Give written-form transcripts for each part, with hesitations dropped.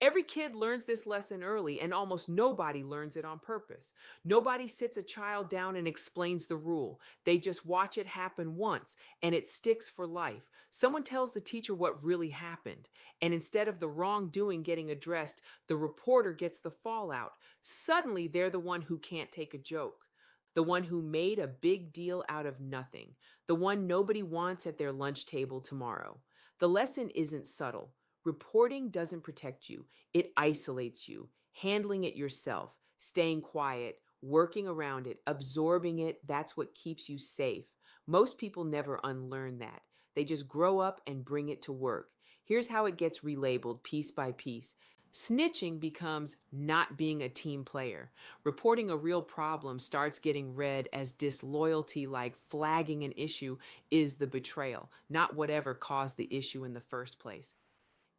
Every kid learns this lesson early, and almost nobody learns it on purpose. Nobody sits a child down and explains the rule. They just watch it happen once, and it sticks for life. Someone tells the teacher what really happened, and instead of the wrongdoing getting addressed, the reporter gets the fallout. Suddenly, they're the one who can't take a joke, the one who made a big deal out of nothing, the one nobody wants at their lunch table tomorrow. The lesson isn't subtle. Reporting doesn't protect you, it isolates you. Handling it yourself, staying quiet, working around it, absorbing it, that's what keeps you safe. Most people never unlearn that. They just grow up and bring it to work. Here's how it gets relabeled piece by piece. Snitching becomes not being a team player. Reporting a real problem starts getting read as disloyalty, like flagging an issue is the betrayal, not whatever caused the issue in the first place.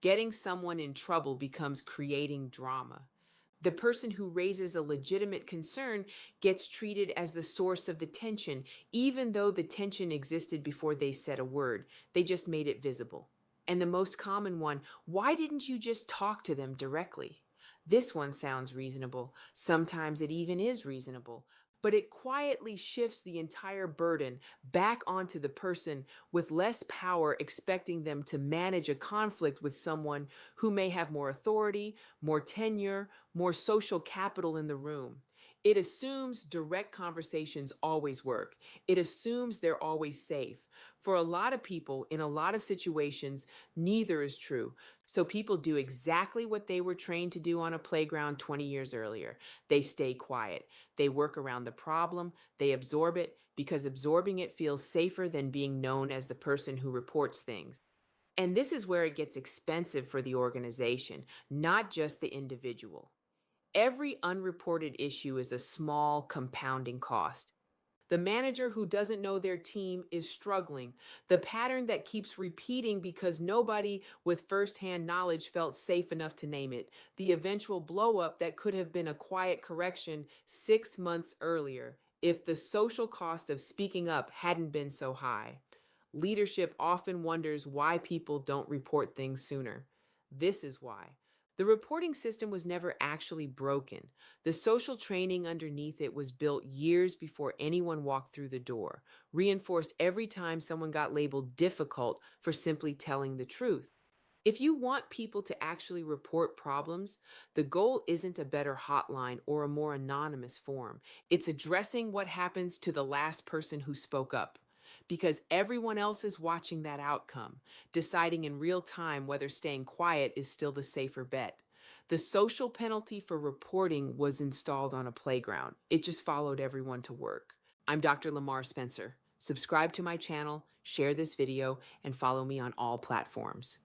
Getting someone in trouble becomes creating drama. The person who raises a legitimate concern gets treated as the source of the tension, even though the tension existed before they said a word. They just made it visible. And the most common one, why didn't you just talk to them directly? This one sounds reasonable. Sometimes it even is reasonable. But it quietly shifts the entire burden back onto the person with less power, expecting them to manage a conflict with someone who may have more authority, more tenure, more social capital in the room. It assumes direct conversations always work. It assumes they're always safe. For a lot of people, in a lot of situations, neither is true. So people do exactly what they were trained to do on a playground 20 years earlier. They stay quiet. They work around the problem. They absorb it because absorbing it feels safer than being known as the person who reports things. And this is where it gets expensive for the organization, not just the individual. Every unreported issue is a small compounding cost. The manager who doesn't know their team is struggling. The pattern that keeps repeating because nobody with firsthand knowledge felt safe enough to name it. The eventual blowup that could have been a quiet correction 6 months earlier if the social cost of speaking up hadn't been so high. Leadership often wonders why people don't report things sooner. This is why. The reporting system was never actually broken. The social training underneath it was built years before anyone walked through the door, reinforced every time someone got labeled difficult for simply telling the truth. If you want people to actually report problems, the goal isn't a better hotline or a more anonymous form. It's addressing what happens to the last person who spoke up. Because everyone else is watching that outcome, deciding in real time whether staying quiet is still the safer bet. The social penalty for reporting was installed on a playground. It just followed everyone to work. I'm Dr. Lamar Spencer. Subscribe to my channel, share this video, and follow me on all platforms.